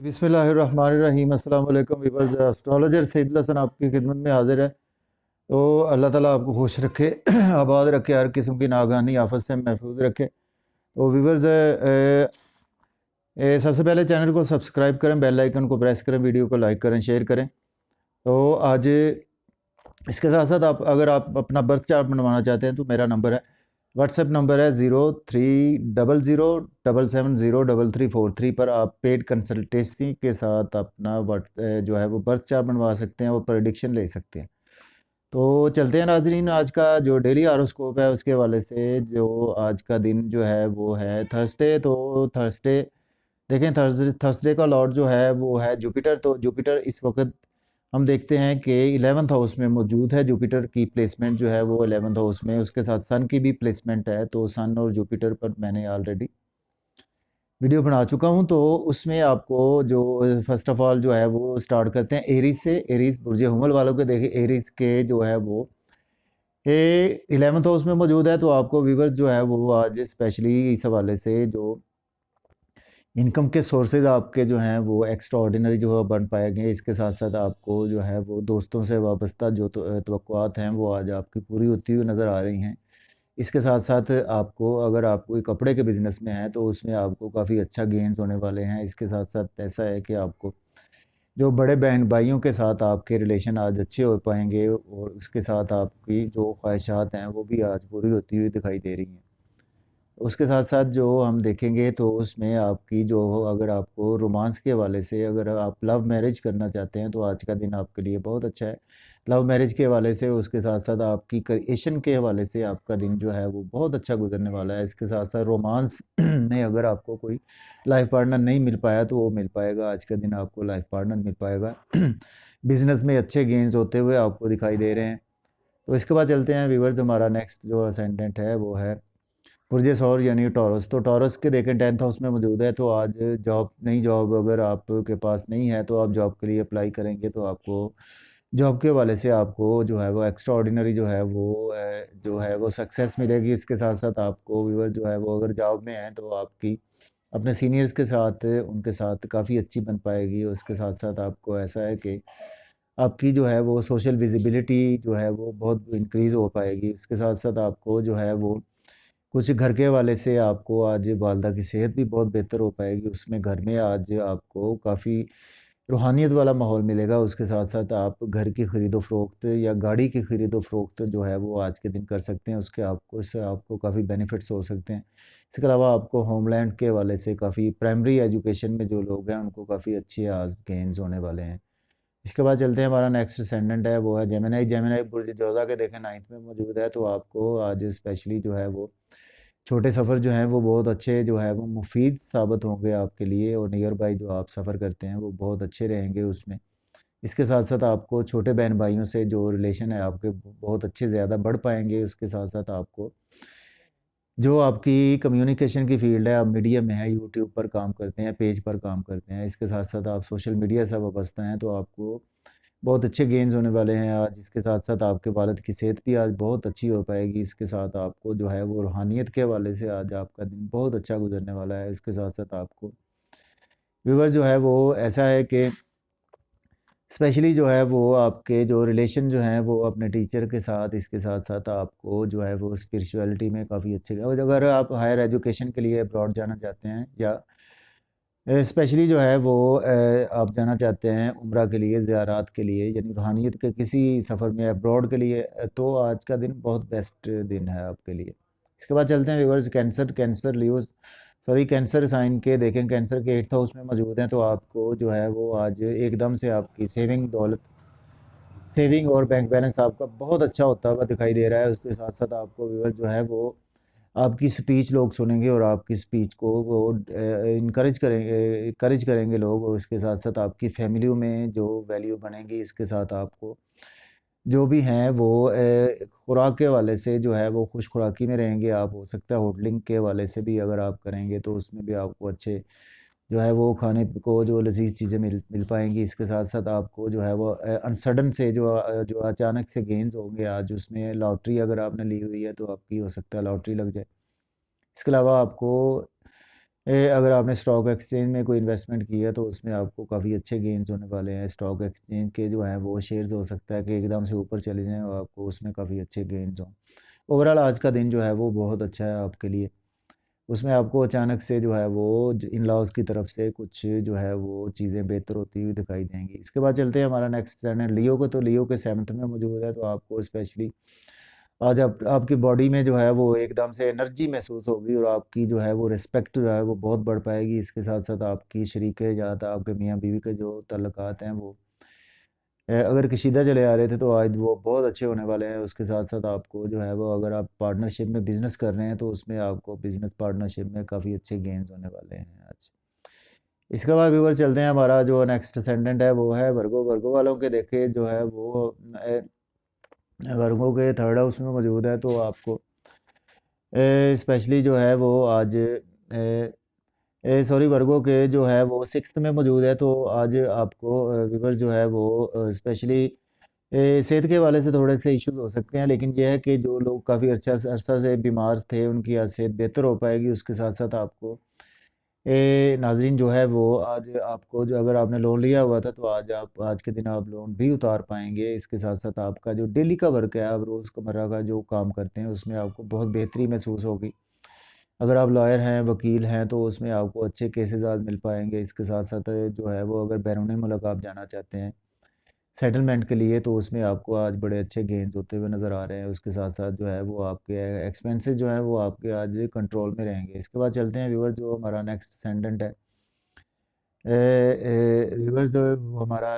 बिस्मिल्लाहिर्रहमानिर्रहीम। अस्सलाम वालेकुम वीवर्स। एस्ट्रोलॉजर सईदुल हसन आपकी खिदमत में हाजिर है। तो अल्लाह ताला आपको खुश रखे, आबाद रखे, हर किस्म की नागानी आफत से महफूज रखे। तो वीवर्स, सबसे पहले चैनल को सब्सक्राइब करें, बेल आइकन को प्रेस करें, वीडियो को लाइक करें, शेयर करें। तो आज इसके साथ साथ अगर आप अपना बर्थ चार्ट बनवाना चाहते हैं तो मेरा नंबर है, व्हाट्सएप नंबर है 0300770343 पर आप पेड कंसल्टेंसी के साथ अपना जो है वो बर्थ चार्ट बनवा सकते हैं, वो प्रेडिक्शन ले सकते हैं। तो चलते हैं नाजरीन, आज का जो डेली हारोस्कोप है उसके हवाले से। जो आज का दिन जो है वो है थर्सडे। तो थर्सडे देखें, थर्सडे का लॉर्ड जो है वो है जुपिटर। तो जुपिटर इस वक्त हम देखते हैं कि 11th हाउस में मौजूद है। जुपिटर की प्लेसमेंट जो है वो 11th हाउस में, उसके साथ सन की भी प्लेसमेंट है। तो सन और जुपिटर पर मैंने ऑलरेडी वीडियो बना चुका हूं। तो उसमें आपको जो फर्स्ट ऑफ ऑल जो है वो स्टार्ट करते हैं एरीज से। एरीज बुर्ज हुमल वालों के देखें, एरीज के जो है वो 11th हाउस में मौजूद है। तो आपको व्यूवर्स जो है वो आज स्पेशली इस हवाले से जो इनकम के सोर्सेज आपके जो हैं वो एक्स्ट्रा ऑर्डिनरी जो है बन पाएंगे। इसके साथ साथ आपको जो है वो दोस्तों से वाबस्ता जो तवक्कुआत हैं वो आज आपकी पूरी होती हुई नज़र आ रही हैं। इसके साथ साथ आपको, अगर आप कोई कपड़े के बिज़नेस में हैं तो उसमें आपको काफ़ी अच्छा गेन्स होने वाले हैं। इसके साथ साथ ऐसा है कि आपको जो बड़े बहन भाइयों के साथ आपके रिलेशन आज अच्छे हो पाएंगे, और उसके साथ आपकी जो ख्वाहिशात हैं वो भी आज पूरी होती हुई दिखाई दे रही हैं। उसके साथ साथ जो हम देखेंगे तो उसमें आपकी जो, अगर आपको रोमांस के हवाले से, अगर आप लव मैरिज करना चाहते हैं तो आज का दिन आपके लिए बहुत अच्छा है लव मैरिज के हवाले से। उसके साथ साथ आपकी क्रिएशन के हवाले से आपका दिन जो है वो बहुत अच्छा गुजरने वाला है। इसके साथ साथ रोमांस में अगर आपको कोई लाइफ पार्टनर नहीं मिल पाया तो वो मिल पाएगा, आज का दिन आपको लाइफ पार्टनर मिल पाएगा। बिजनेस में अच्छे गेन्स होते हुए आपको दिखाई दे रहे हैं। तो इसके बाद चलते हैं व्यूवर्स, हमारा नेक्स्ट जो असेंडेंट है वो है पुरजे सौर यानी टॉरस। तो टॉरस के देखें 10th हाउस में मौजूद है। तो आज जॉब, नई जॉब अगर आपके पास नहीं है तो आप जॉब के लिए अप्लाई करेंगे तो आपको जॉब के हवाले से आपको जो है वो एक्स्ट्रा ऑर्डिनरी जो है वो सक्सेस मिलेगी। इसके साथ साथ आपको व्यूअर जो है वो अगर जॉब में है तो आपकी अपने सीनियर्स के साथ, उनके साथ काफ़ी अच्छी बन पाएगी। उसके साथ साथ आपको ऐसा है कि आपकी जो है वो सोशल विजिबिलिटी जो है वो बहुत इंक्रीज़ हो पाएगी। इसके साथ साथ आपको जो है वो कुछ घर के हवाले से आपको आज वालदा की सेहत भी बहुत बेहतर हो पाएगी। उसमें घर में आज आपको काफ़ी रूहानियत वाला माहौल मिलेगा। उसके साथ साथ आप घर की ख़रीदो फ़रोख्त या गाड़ी की ख़रीदो फ़रोख्त जो है वो आज के दिन कर सकते हैं। इससे आपको काफ़ी बेनिफिट्स हो सकते हैं। इसके अलावा आपको होमलैंड के हवाले से काफ़ी प्राइमरी एजुकेशन में जो लोग हैं उनको काफ़ी अच्छे आज गेन्स होने वाले हैं। इसके बाद चलते हैं, हमारा नेक्स्ट असेंडेंट है वो है जेमिनी। जेमिनी बुर्ज जोधा के देखें 9th में मौजूद है। तो आपको आज स्पेशली जो है वो छोटे सफ़र जो हैं वो बहुत अच्छे जो है वो मुफीद साबित होंगे आपके लिए, और नियर बाई जो आप सफ़र करते हैं वो बहुत अच्छे रहेंगे उसमें। इसके साथ साथ आपको छोटे बहन भाइयों से जो रिलेशन है आपके बहुत अच्छे ज़्यादा बढ़ पाएंगे। उसके साथ साथ आपको जो आपकी कम्युनिकेशन की फ़ील्ड है, आप मीडिया में है, यूट्यूब पर काम करते हैं, पेज पर काम करते हैं, इसके साथ साथ आप सोशल मीडिया से वाबस्ता हैं तो आपको बहुत अच्छे गेन्स होने वाले हैं आज। इसके साथ साथ आपके वालिद की सेहत भी आज बहुत अच्छी हो पाएगी। इसके साथ आपको जो है वो रूहानियत के हवाले से आज आपका दिन बहुत अच्छा गुजरने वाला है। इसके साथ साथ आपको व्यूअर जो है वो ऐसा है कि स्पेशली जो है वो आपके जो रिलेशन जो हैं वो अपने टीचर के साथ, इसके साथ साथ आपको जो है वो स्पिरिचुअलिटी में काफ़ी अच्छे, और अगर आप हायर एजुकेशन के लिए अब्रॉड जाना चाहते हैं या स्पेशली जो है वो आप जाना चाहते हैं उम्रा के लिए, ज़ियारात के लिए, यानी रूहानियत के किसी सफ़र में अब्रॉड के लिए, तो आज का दिन बहुत बेस्ट दिन है आपके लिए। इसके बाद चलते हैं व्यूअर्स, कैंसर साइन के देखें, कैंसर के 8th हाउस में मौजूद हैं। तो आपको जो है वो आज एकदम से आपकी सेविंग और बैंक बैलेंस आपका बहुत अच्छा होता हुआ दिखाई दे रहा है। उसके साथ साथ आपको व्यूअर जो है वो आपकी स्पीच लोग सुनेंगे और आपकी स्पीच को वो इनकरेज करेंगे लोग, और इसके साथ साथ आपकी फैमिलियों में जो वैल्यू बनेगी। इसके साथ आपको जो भी हैं वो खुराक के हवाले से जो है वो खुश खुराकी में रहेंगे आप। हो सकता है होटलिंग के हवाले से भी अगर आप करेंगे तो उसमें भी आपको अच्छे जो है वो खाने को जो लजीज चीज़ें मिल मिल पाएंगी। इसके साथ साथ आपको जो है वो अनसडन से जो अचानक से गेंस होंगे आज, उसमें लॉटरी अगर आपने ली हुई है तो आपकी हो सकता है लॉटरी लग जाए। इसके अलावा आपको अगर आपने स्टॉक एक्सचेंज में कोई इन्वेस्टमेंट किया तो उसमें आपको काफ़ी अच्छे गेन्स होने वाले हैं। स्टॉक एक्सचेंज के जो हैं वो शेयर्स हो सकता है कि एकदम से ऊपर चले जाएँ और आपको उसमें काफ़ी अच्छे गेन्स हों। ओवरऑल आज का दिन जो है वो बहुत अच्छा है आपके लिए। उसमें आपको अचानक से जो है वो इन लॉज की तरफ से कुछ जो है वो चीज़ें बेहतर होती हुई दिखाई देंगी। इसके बाद चलते हैं हमारा नेक्स्ट चैनल लियो को, तो लियो के 7th में मौजूद है, तो आपको स्पेशली आज आपकी बॉडी में जो है वो एकदम से एनर्जी महसूस होगी और आपकी जो है वो रिस्पेक्ट जो है वो बहुत बढ़ पाएगी। इसके साथ साथ आपकी शरीके ज़्यादा आपके मियाँ बीवी के जो ताल्लुकात हैं वो अगर कशीदा चले आ रहे थे तो आज वो बहुत अच्छे होने वाले हैं। उसके साथ साथ आपको जो है वो अगर आप पार्टनरशिप में बिज़नेस कर रहे हैं तो उसमें आपको बिज़नेस पार्टनरशिप में काफ़ी अच्छे गेन्स होने वाले हैं आज। इसके बाद व्यूवर चलते हैं, हमारा जो नेक्स्ट असेंडेंट है वो है वर्गो। वर्गो वालों के देखे जो है वो वर्गो के थर्ड हाउस में मौजूद है, तो आपको स्पेशली जो है वो आज सॉरी वर्गो के जो है वो 6th में मौजूद है, तो आज आपको व्यूवर जो है वो स्पेशली सेहत के हवाले से थोड़े से इश्यूज हो सकते हैं, लेकिन यह है कि जो लोग काफ़ी अरसा से बीमार थे उनकी आज सेहत बेहतर हो पाएगी। उसके साथ साथ आपको नाजरीन जो है वो आज आपको जो अगर आपने लोन लिया हुआ था तो आज के दिन आप लोन भी उतार पाएंगे। इसके साथ साथ आपका जो डेली का वर्क है, आप रोज़मर्रा का जो काम करते हैं उसमें आपको बहुत बेहतरी महसूस होगी। अगर आप लॉयर हैं, वकील हैं, तो उसमें आपको अच्छे केसेस आज मिल पाएंगे। इसके साथ साथ जो है वो अगर बैरून मुल्क आप जाना चाहते हैं सेटलमेंट के लिए, तो उसमें आपको आज बड़े अच्छे गेन्स होते हुए नज़र आ रहे हैं। उसके साथ साथ जो है वो आपके एक्सपेंसेस जो हैं वो आपके आज कंट्रोल में रहेंगे। इसके बाद चलते हैं व्यूवर जो हमारा नेक्स्ट सेंडेंट है। व्यूवर जो हमारा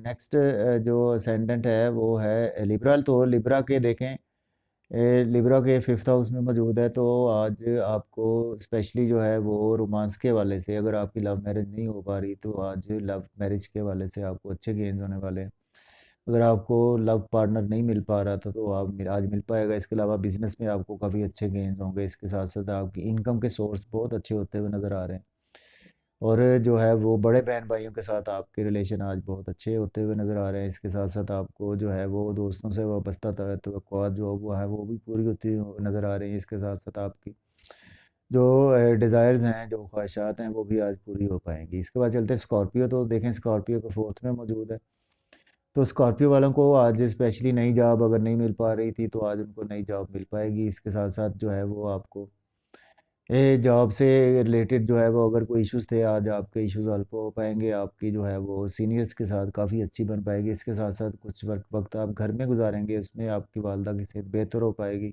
नेक्स्ट जो सेंडेंट है वो है लिबरल। तो लिब्रा के देखें, लिब्रा के 5th हाउस में मौजूद है, तो आज आपको स्पेशली जो है वो रोमांस के हवाले से, अगर आपकी लव मैरिज नहीं हो पा रही तो आज लव मैरिज के हवाले से आपको अच्छे गेन्स होने वाले हैं। अगर आपको लव पार्टनर नहीं मिल पा रहा था तो आज मिल पाएगा। इसके अलावा बिजनेस में आपको काफ़ी अच्छे गेन्स होंगे। इसके साथ साथ आपकी इनकम के सोर्स बहुत अच्छे होते हुए नज़र आ रहे हैं। और जो है वो बड़े बहन भाइयों के साथ आपके रिलेशन आज बहुत अच्छे होते हुए नज़र आ रहे हैं। इसके साथ साथ आपको जो है वो दोस्तों से वाबस्ता तवक्कुआत जो वो है वो भी पूरी होती हुई नज़र आ रही हैं। इसके साथ साथ आपकी जो डिज़ायर्स हैं, जो ख्वाहिशात हैं, वो भी आज पूरी हो पाएंगी। इसके बाद चलते हैं स्कॉर्पियो, तो देखें स्कॉर्पियो के 4th में मौजूद है, तो स्कॉर्पियो वालों को आज स्पेशली नई जॉब अगर नहीं मिल पा रही थी तो आज उनको नई जॉब मिल पाएगी। इसके साथ साथ जो है वो आपको जॉब से रिलेटेड जो है वो अगर कोई इश्यूज़ थे आज आपके इश्यूज़ हल हो पाएंगे। आपकी जो है वो सीनियर्स के साथ काफ़ी अच्छी बन पाएगी। इसके साथ साथ कुछ वक्त आप घर में गुजारेंगे, उसमें आपकी वालदा की सेहत बेहतर हो पाएगी।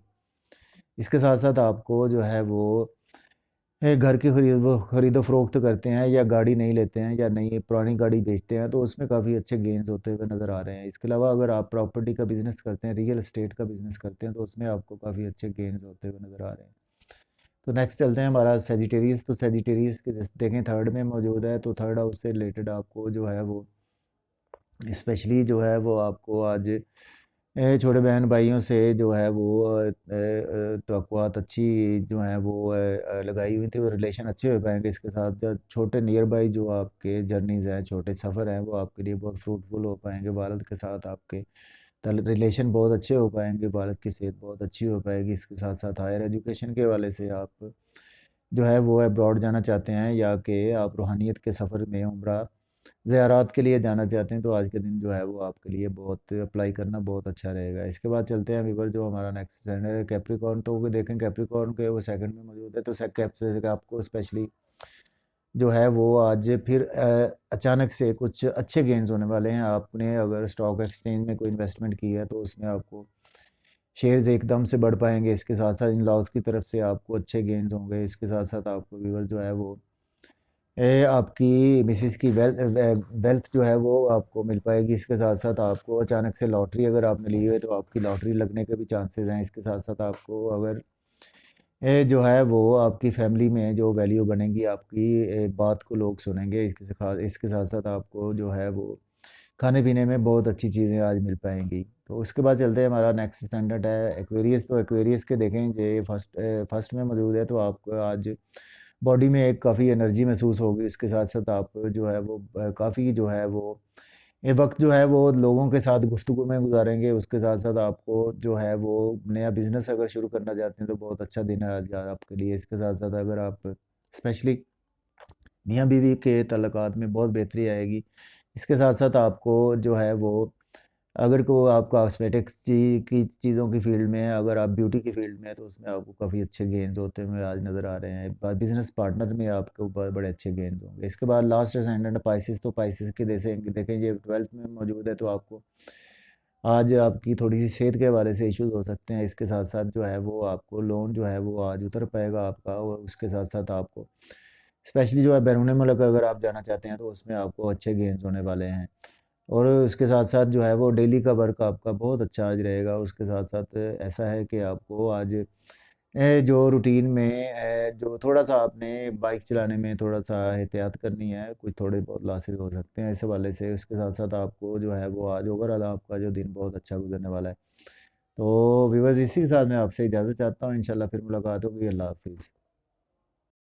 इसके साथ साथ आपको जो है वो घर की खरीदो फरोख्त करते हैं या गाड़ी नहीं लेते हैं या नई पुरानी गाड़ी बेचते हैं, तो उसमें काफ़ी अच्छे गेन्स होते हुए नज़र आ रहे हैं। इसके अलावा अगर आप प्रॉपर्टी का बिज़नेस करते हैं, रियल एस्टेट का बिज़नेस करते हैं, तो उसमें आपको काफ़ी अच्छे गेन्स होते हुए नज़र आ रहे हैं। तो नेक्स्ट चलते हैं हमारा सेजिटेरियस, तो सेजिटेरियस के जैसे देखें 3rd में मौजूद है, तो 3rd हाउस से रिलेटेड आपको जो है वो स्पेशली जो है वो आपको आज छोटे बहन भाइयों से जो है वो तवक्कुआत अच्छी जो है वो लगाई हुई थी, वो रिलेशन अच्छे हो पाएंगे। इसके साथ जो छोटे नियर बाई जो आपके जर्नीज़ हैं, छोटे सफ़र हैं, वो आपके लिए बहुत फ्रूटफुल हो पाएंगे। वालिद के साथ आपके रिलेशन बहुत अच्छे हो पाएंगे, वालिद की सेहत बहुत अच्छी हो पाएगी। इसके साथ साथ हायर एजुकेशन के हवाले से आप जो है वो अब्रॉड जाना चाहते हैं या कि आप रूहानियत के सफ़र में उम्रा ज़ियारात के लिए जाना चाहते हैं, तो आज के दिन जो है वो आपके लिए बहुत अप्लाई करना बहुत अच्छा रहेगा। इसके बाद चलते हैं व्यूअर जो हमारा नेक्स्ट चैनल है कैप्रिकॉर्न, तो वो देखें कैप्रिकॉर्न के वो 2nd में मौजूद है, तो कैप से आपको स्पेशली जो है वो आज फिर अचानक से कुछ अच्छे गेन्स होने वाले हैं। आपने अगर स्टॉक एक्सचेंज में कोई इन्वेस्टमेंट किया है तो उसमें आपको शेयर्स एकदम से बढ़ पाएंगे। इसके साथ साथ इन लॉज की तरफ से आपको अच्छे गेन्स होंगे। इसके साथ साथ आपको व्यूअर जो है वो आपकी मिसेस की वेल्थ जो है वो आपको मिल पाएगी। इसके साथ साथ आपको अचानक से लॉटरी अगर आपने ली है तो आपकी लॉटरी लगने के भी चांसेस हैं। इसके साथ साथ आपको अगर जो है वो आपकी फैमिली में जो वैल्यू बनेगी, आपकी बात को लोग सुनेंगे। इसके साथ साथ आपको जो है वो खाने पीने में बहुत अच्छी चीज़ें आज मिल पाएंगी। तो उसके बाद चलते हैं, हमारा नेक्स्ट स्टैंडर्ड है एक्वेरियस, तो एक्वेरियस के देखें ये फर्स्ट में मौजूद है, तो आपको आज बॉडी में एक काफ़ी एनर्जी महसूस होगी। इसके साथ साथ आप जो है वो काफ़ी जो है वो ये वक्त जो है वो लोगों के साथ गुफ्तगू में गुजारेंगे। उसके साथ साथ आपको जो है वो नया बिज़नेस अगर शुरू करना चाहते हैं तो बहुत अच्छा दिन है आज आपके लिए। इसके साथ साथ अगर आप स्पेशली मियाँ बीवी के ताल्लुकात में बहुत बेहतरी आएगी। इसके साथ साथ आपको जो है वो, अगर को आप कॉस्मेटिक्स की चीज़ों की फील्ड में है, अगर आप ब्यूटी की फील्ड में है, तो उसमें आपको काफ़ी अच्छे गेन्स होते हुए आज नज़र आ रहे हैं। बिजनेस पार्टनर में आपके ऊपर बड़े अच्छे गेन्स होंगे। इसके बाद लास्ट असेंडेंट पाइसिस, तो पाइसिस के जैसे देखें ये 12th में मौजूद है, तो आपको आज आपकी थोड़ी सी सेहत के हवाले से इश्यूज हो सकते हैं। इसके साथ साथ जो है वो आपको लोन जो है वो आज उतर पाएगा आपका, और उसके साथ साथ आपको स्पेशली जो है बैरून मुल्क अगर आप जाना चाहते हैं, तो उसमें आपको अच्छे गेन्स होने वाले हैं। और उसके साथ साथ जो है वो डेली का वर्क आपका बहुत अच्छा आज रहेगा। उसके साथ साथ ऐसा है कि आपको आज जो रूटीन में जो थोड़ा सा आपने बाइक चलाने में थोड़ा सा एहतियात करनी है, कुछ थोड़े बहुत लॉसेस हो सकते हैं इस हवाले से। उसके साथ साथ आपको जो है वो आज ओवरऑल आपका जो दिन बहुत अच्छा गुजरने वाला है। तो व्यूअर्स, इसी के साथ मैं आपसे इजाज़त चाहता हूँ। इंशाल्लाह फिर मुलाकात होगी। अल्लाह हाफिज़।